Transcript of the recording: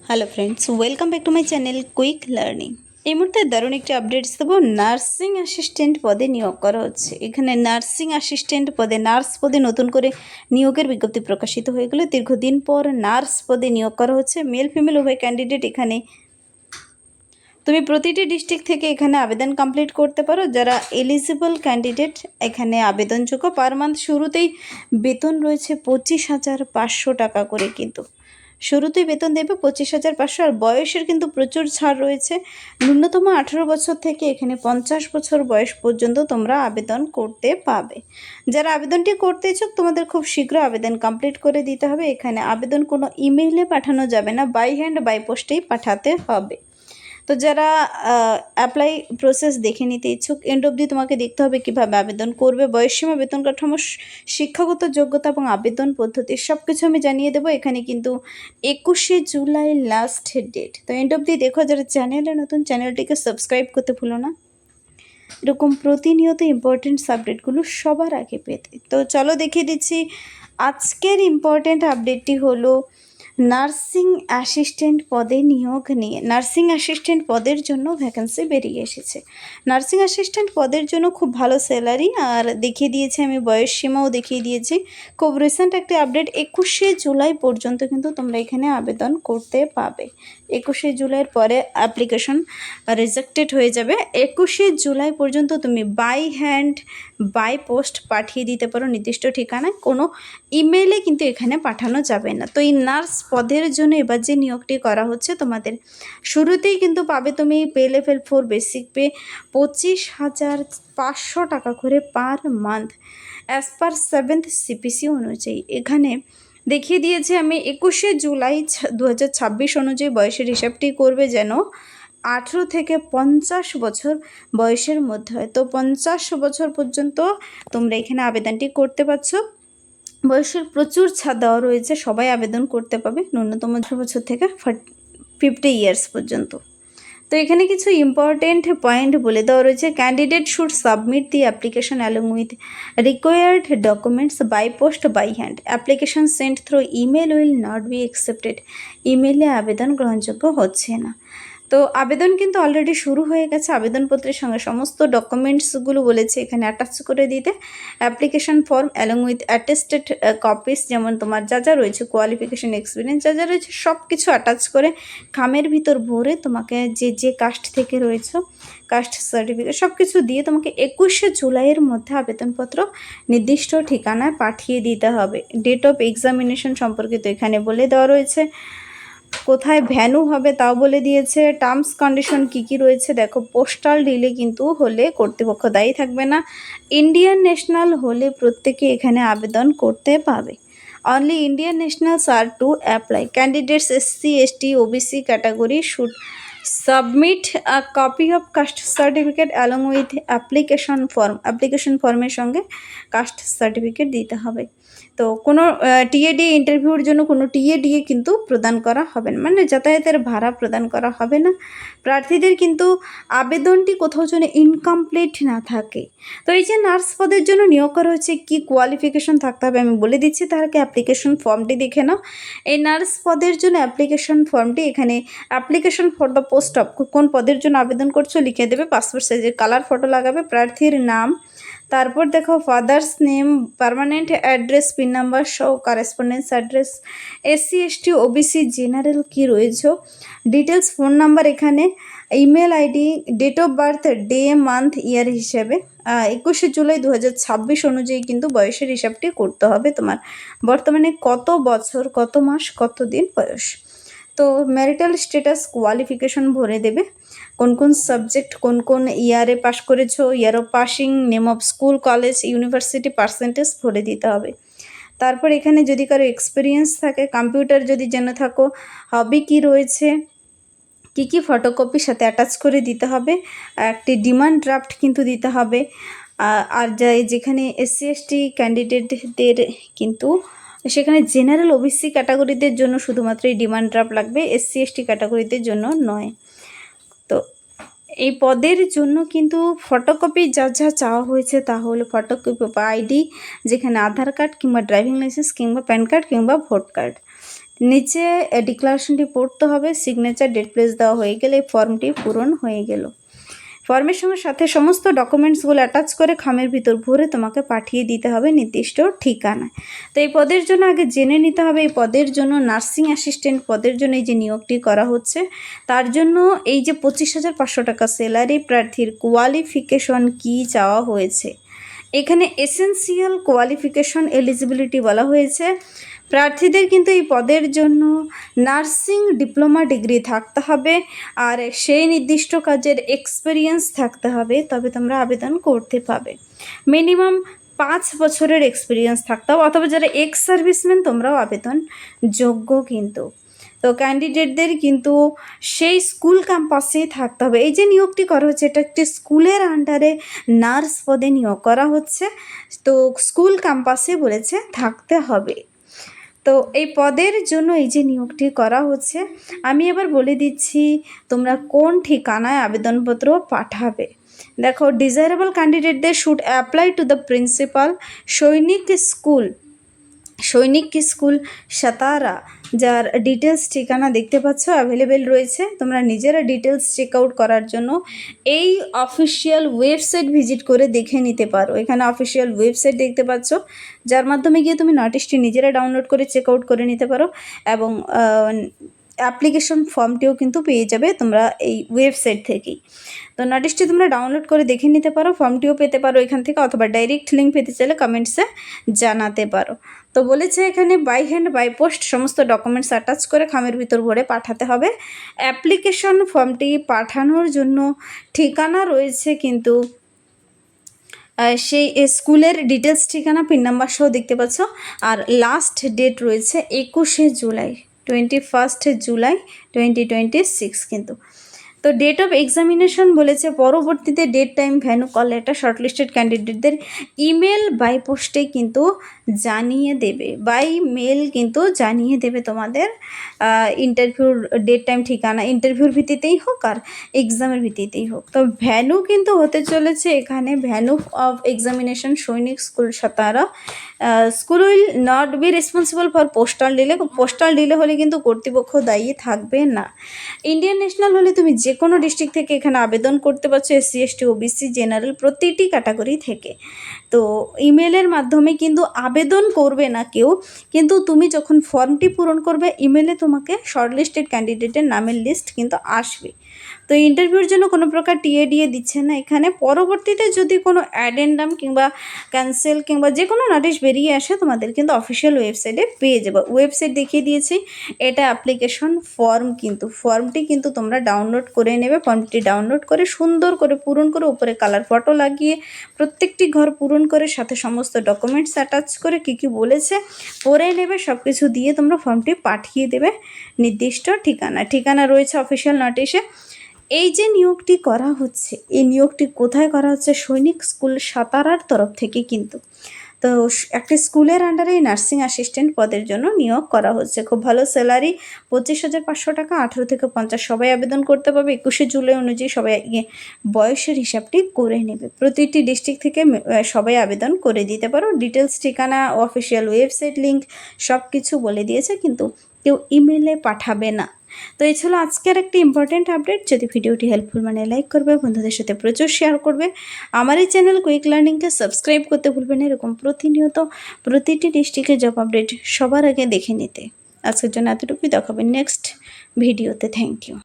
Hello friends, welcome back to my channel quick learning. এই মুহূর্তে দারুণ একটি আপডেটস দেবো। নার্সিং অ্যাসিস্ট্যান্ট পদে নিয়োগ করা হচ্ছে। এখানে নার্সিং অ্যাসিস্ট্যান্ট পদে, নার্স পদে নতুন করে নিয়োগের বিজ্ঞপ্তি প্রকাশিত হয়ে গেল। দীর্ঘদিন পর নার্স পদে নিয়োগ করা হচ্ছে। মেল ফিমেল উভয় ক্যান্ডিডেট এখানে। তুমি প্রতিটি ডিস্ট্রিক্ট থেকে এখানে আবেদন কমপ্লিট করতে পারো। যারা এলিজিবল ক্যান্ডিডেট এখানে আবেদনযোগ্য। পার মান্থ শুরুতেই বেতন রয়েছে 25,500 টাকা করে। কিন্তু শুরুতেই বেতন দেবে 25,500। আর বয়সের কিন্তু প্রচুর ছাড় রয়েছে। ন্যূনতম 18 বছর থেকে এখানে 50 বছর বয়স পর্যন্ত তোমরা আবেদন করতে পাবে। যারা আবেদনটি করতে ইচ্ছুক তোমাদের খুব শীঘ্র আবেদন কমপ্লিট করে দিতে হবে। এখানে আবেদন কোনো ইমেইলে পাঠানো যাবে না, বাই হ্যান্ড বাই পোস্টেই পাঠাতে হবে। তো যারা অ্যাপ্লাই প্রসেস দেখে নিতে ইচ্ছুক, এন্ড অবধি তোমাকে দেখতে হবে কীভাবে আবেদন করবে, বয়সসীমা, বেতন কাঠামো, শিক্ষাগত যোগ্যতা এবং আবেদন পদ্ধতি সব কিছু আমি জানিয়ে দেবো। এখানে কিন্তু 21শে জুলাই লাস্ট ডেট। তো এন্ড অবধি দেখো। যারা চ্যানেলে নতুন, চ্যানেলটিকে সাবস্ক্রাইব করতে ভুলো না এরকম প্রতিনিয়ত ইম্পর্টেন্ট আপডেটগুলো সবার আগে পেতে। তো চলো দেখিয়ে দিচ্ছি। আজকের ইম্পর্টেন্ট আপডেটটি হলো নার্সিং অ্যাসিস্ট্যান্ট পদে নিয়োগ নিয়ে। নার্সিং অ্যাসিস্ট্যান্ট পদের জন্য ভ্যাকেন্সি বেরিয়ে এসেছে। নার্সিং অ্যাসিস্ট্যান্ট পদের জন্য খুব ভালো স্যালারি, আর দেখিয়ে দিয়েছি আমি বয়স সীমাও দেখিয়ে দিয়েছি। খুব রিসেন্ট একটি আপডেট, 21শে জুলাই পর্যন্ত কিন্তু তোমরা এখানে আবেদন করতে পাবে। 21শে জুলাইয়ের পরে অ্যাপ্লিকেশন রিজেক্টেড হয়ে যাবে। 21শে জুলাই পর্যন্ত তুমি বাই হ্যান্ড বাই পোস্ট পাঠিয়ে দিতে পারো নির্দিষ্ট ঠিকানায়। কোনো ইমেইলে কিন্তু এখানে পাঠানো যাবে না। তো এই নার্স পদের জন্য এবার যে নিয়োগটি করা হচ্ছে, তোমাদের শুরুতেই কিন্তু পাবে তুমি পে লেভেল 4 বেসিক পে 25,500 টাকা করে per month as per 7th CPC অনুযায়ী। এখানে দেখিয়ে দিয়েছি আমি 21শে জুলাই 2026 অনুযায়ী বয়সের হিসাবটি করবে যেন 18 থেকে 50 বছর বয়সের মধ্যে হয়। তো 50 বছর পর্যন্ত তোমরা এখানে আবেদনটি করতে পারছো। বয়সের প্রচুর ছাড় দেওয়া রয়েছে, সবাই আবেদন করতে পাবে। ন্যূনতম 18 বছর থেকে 50 ইয়ার্স পর্যন্ত। তো এখানে কিছু ইম্পর্টেন্ট পয়েন্ট বলে দেওয়া রয়েছে। Candidate should submit the application along with required documents by post by hand. Application sent through email will not be accepted. ইমেলে আবেদন গ্রহণযোগ্য হচ্ছে না। তো আবেদন কিন্তু অলরেডি শুরু হয়ে গেছে। আবেদনপত্রের সঙ্গে সমস্ত ডকুমেন্টসগুলো বলেছে এখানে অ্যাটাচ করে দিতে। Application form along with attested copies, যেমন তোমার যা যা রয়েছে, কোয়ালিফিকেশন, এক্সপিরিয়েন্স যা যা রয়েছে সব কিছু অ্যাটাচ করে খামের ভিতর ভরে তোমাকে যে কাস্ট থেকে রয়েছে কাস্ট সার্টিফিকেট সব কিছু দিয়ে তোমাকে 21শে জুলাইয়ের মধ্যে আবেদনপত্র নির্দিষ্ট ঠিকানায় পাঠিয়ে দিতে হবে। ডেট অফ এক্সামিনেশন সম্পর্কিত এখানে বলে দেওয়া রয়েছে। কোথায় ভ্যানু হবে তাও বলে দিয়েছে। টার্মস কন্ডিশন কী কী রয়েছে দেখো। পোস্টাল ডিলে কিন্তু হলে কর্তৃপক্ষ দায়ী থাকবে না। ইন্ডিয়ান ন্যাশনাল হলে প্রত্যেকে এখানে আবেদন করতে পাবে। Only Indian nationals are to apply. Candidates SC ST OBC category should submit a copy of caste certificate along with application form. Application ফর্মের সঙ্গে কাস্ট সার্টিফিকেট দিতে হবে। তো কোনো টিএডি ইন্টারভিউর জন্য কোনো টিএডিএ কিন্তু প্রদান করা হবে না, মানে যাতায়াতের ভাড়া প্রদান করা হবে না। প্রার্থীদের কিন্তু আবেদনটি কোথাও যেন ইনকমপ্লিট না থাকে। তো এই যে নার্স পদের জন্য নিয়োগ করা হচ্ছে, কী কোয়ালিফিকেশন থাকতে হবে আমি বলে দিচ্ছি, তাহলে অ্যাপ্লিকেশন ফর্মটি দেখে নাও। এই নার্স পদের জন্য অ্যাপ্লিকেশন ফর্মটি এখানে application for the post of, কোন পদের জন্য আবেদন করছো লিখে দেবে, পাসপোর্ট সাইজের কালার ফটো লাগাবে, প্রার্থীর নাম, তারপর দেখো father's name, permanent address, pin number সহ correspondence address, SC ST OBC general কি রয়েছে ডিটেলস, ফোন নাম্বার, এখানে email ID, date of birth, day month year হিসাবে 21শে জুলাই 2026 অনুযায়ী কিন্তু বয়সের হিসাবটি করতে হবে তোমার। বর্তমানে কত বছর, কত মাস, কত দিন বয়স। তো ম্যারিটাল স্ট্যাটাস, কোয়ালিফিকেশন ভরে দেবে, কোন কোন সাবজেক্ট, কোন কোন ইয়ারে পাস করেছো, year of passing, name of school, college, university, percentage ভরে দিতে হবে। তারপর এখানে যদি কারো এক্সপিরিয়েন্স থাকে, কম্পিউটার যদি জেনে থাকো, হবি কী রয়েছে, কী কী ফটোকপির সাথে অ্যাটাচ করে দিতে হবে, একটি ডিমান্ড ড্রাফট কিন্তু দিতে হবে। আর যেখানে SC ST ক্যান্ডিডেটদের কিন্তু সেখানে জেনারেল OBC ক্যাটাগরিদের জন্য শুধুমাত্র এই ডিমান্ড ড্রাফট লাগবে, SC ST ক্যাটাগরিদের জন্য নয়। তো এই পদের জন্য কিন্তু ফটোকপি যা যা চাওয়া হয়েছে তা হলো ফটোকপি বা আইডি, যেখানে আধার কার্ড কিংবা ড্রাইভিং লাইসেন্স কিংবা প্যান কার্ড কিংবা ভোট কার্ড, নিচে ডিক্লারেশনটি পড়তে হবে, সিগনেচার, ডেট প্লেস দেওয়া হয়ে গেলে এই ফর্মটি পূরণ হয়ে গেল। ফর্মের সঙ্গে সাথে সমস্ত ডকুমেন্টসগুলো অ্যাটাচ করে খামের ভিতর ভরে তোমাকে পাঠিয়ে দিতে হবে নির্দিষ্ট ঠিকানায়। তো এই পদের জন্য আগে জেনে নিতে হবে, এই পদের জন্য নার্সিং অ্যাসিস্ট্যান্ট পদের জন্য এই যে নিয়োগটি করা হচ্ছে, তার জন্য এই যে 25,500 টাকা স্যালারি, প্রার্থীর কোয়ালিফিকেশন কি চাওয়া হয়েছে। এখানে এসেন্সিয়াল কোয়ালিফিকেশন এলিজিবিলিটি বলা হয়েছে। প্রার্থীদের কিন্তু এই পদের জন্য নার্সিং ডিপ্লোমা ডিগ্রি থাকতে হবে আর সেই নির্দিষ্ট কাজের এক্সপিরিয়েন্স থাকতে হবে, তবে তোমরা আবেদন করতে পাবে। মিনিমাম 5 বছরের এক্সপিরিয়েন্স থাকতে হবে, অথবা যারা এক্স সার্ভিসম্যান তোমরাও আবেদন যোগ্য কিন্তু। তো ক্যান্ডিডেটদের কিন্তু সেই স্কুল ক্যাম্পাসেই থাকতে হবে। এই যে নিয়োগটি করা হচ্ছে এটা একটি স্কুলের আন্ডারে নার্স পদে নিয়োগ করা হচ্ছে, তো স্কুল ক্যাম্পাসে বলেছে থাকতে হবে। তো এই পদের জন্য এই যে নিয়োগটি করা হচ্ছে, আমি এবার বলে দিচ্ছি তোমরা কোন ঠিকানায় আবেদনপত্র পাঠাবে। দেখো, ডিজায়ারেবল ক্যান্ডিডেটদের should apply to the principal সৈনিক স্কুল সাতারা, যার ডিটেলস ঠিকানা দেখতে পাচ্ছ অ্যাভেলেবেল রয়েছে। তোমরা নিজেরা ডিটেলস চেক আউট করার জন্য এই অফিসিয়াল ওয়েবসাইট ভিজিট করে দেখে নিতে পারো। এখানে অফিসিয়াল ওয়েবসাইট দেখতে পাচ্ছ, যার মাধ্যমে গিয়ে তুমি নোটিশটি নিজেরা ডাউনলোড করে চেক আউট করে নিতে পারো, এবং অ্যাপ্লিকেশন ফর্মটিও কিন্তু পেয়ে যাবে তোমরা এই ওয়েবসাইট থেকেই। তো নোটিশটি তোমরা ডাউনলোড করে দেখে নিতে পারো, ফর্মটিও পেতে পারো এখান থেকে, অথবা ডাইরেক্ট লিঙ্ক পেতে চাইলে কমেন্টসে জানাতে পারো। তো বলেছে এখানে বাই হ্যান্ড বাই পোস্ট সমস্ত ডকুমেন্টস অ্যাটাচ করে খামের ভিতর ভরে পাঠাতে হবে। অ্যাপ্লিকেশন ফর্মটি পাঠানোর জন্য ঠিকানা রয়েছে কিন্তু সেই স্কুলের ডিটেলস ঠিকানা, পিন নাম্বার সহ দেখতে পাচ্ছ। আর লাস্ট ডেট রয়েছে 21 জুলাই 2026 কিন্তু। তো ডেট অফ এক্সামিনেশন বলেছে পরবর্তীতে date, time, venue, call letter shortlisted ক্যান্ডিডেটদের ইমেল বাই পোস্টে কিন্তু জানিয়ে দেবে, বাই মেল কিন্তু জানিয়ে দেবে তোমাদের ইন্টারভিউর ডেট, টাইম, ঠিকানা, ইন্টারভিউর ভিত্তিতেই হোক আর এক্সামের ভিত্তিতেই হোক। তো ভ্যানু কিন্তু হতে চলেছে এখানে, ভ্যানু অফ এক্সামিনেশন সৈনিক school Satara. School will not be responsible for postal delay. Postal delay হলে কিন্তু কর্তৃপক্ষ দায়ী থাকবে না। ইন্ডিয়ান ন্যাশনাল হলে তুমি যে কোনো ডিস্ট্রিক্ট থেকে এখানে আবেদন করতে পারছো, SC ST OBC জেনারেল প্রতিটি ক্যাটাগরি থেকে। তো ইমেলের মাধ্যমে কিন্তু আবেদন করবে না কেউ, কিন্তু তুমি যখন ফর্মটি পূরণ করবে ইমেলে তোমাকে শর্টলিস্টেড ক্যান্ডিডেটের নামের লিস্ট কিন্তু আসবে। তো ইন্টারভিউর জন্য কোনো প্রকার TADA দিচ্ছে না এখানে। পরবর্তীতে যদি কোনো অ্যাডেন্ডাম কিংবা ক্যান্সেল কিংবা যে কোনো নোটিশ বেরিয়ে আসে তোমাদের কিন্তু অফিসিয়াল ওয়েবসাইটে পেয়ে যাবে। ওয়েবসাইট দেখিয়ে দিয়েছি, এটা অ্যাপ্লিকেশন ফর্ম কিন্তু। ফর্মটি কিন্তু তোমরা ডাউনলোড করে নেবে, ফর্মটি ডাউনলোড করে সুন্দর করে পূরণ করে উপরে কালার ফটো লাগিয়ে প্রত্যেকটি ঘর পূরণ করে সাথে সমস্ত ডকুমেন্টস অ্যাটাচ করে কী বলেছে পড়ে নেবে, সব কিছু দিয়ে তোমরা ফর্মটি পাঠিয়ে দেবে নির্দিষ্ট ঠিকানা রয়েছে অফিসিয়াল নোটিশে। এই যে নিয়োগটি করা হচ্ছে, এই নিয়োগটি কোথায় করা হচ্ছে? সৈনিক স্কুল সাতারার তরফ থেকে কিন্তু। তো একটি স্কুলের আন্ডারে নার্সিং অ্যাসিস্ট্যান্ট পদের জন্য নিয়োগ করা হচ্ছে। খুব ভালো স্যালারি, 25,500 টাকা, 18 থেকে 50 সবাই আবেদন করতে পারবে। 21 জুলাই অনুযায়ী সবাই বয়সের হিসাবটি করে নেবে। প্রতিটি ডিস্ট্রিক্ট থেকে সবাই আবেদন করে দিতে পারো। ডিটেলস, ঠিকানা, অফিসিয়াল ওয়েবসাইট লিঙ্ক সব কিছু বলে দিয়েছে, কিন্তু কেউ ইমেলে পাঠাবে না। তো এই ছিল আজকের একটি ইম্পর্টেন্ট আপডেট। যদি ভিডিওটি হেল্পফুল মানে লাইক করবে, বন্ধুদের সাথে প্রচুর শেয়ার করবে। আমার এই চ্যানেল কুইক লার্নিংকে সাবস্ক্রাইব করতে ভুলবেন না, এরকম প্রতিনিয়ত প্রতিটি ডিস্ট্রিক্টের জব আপডেট সবার আগে দেখে নিতে। আজকের জন্য এতটুকুই, দেখাবেন নেক্সট ভিডিওতে। Thank you.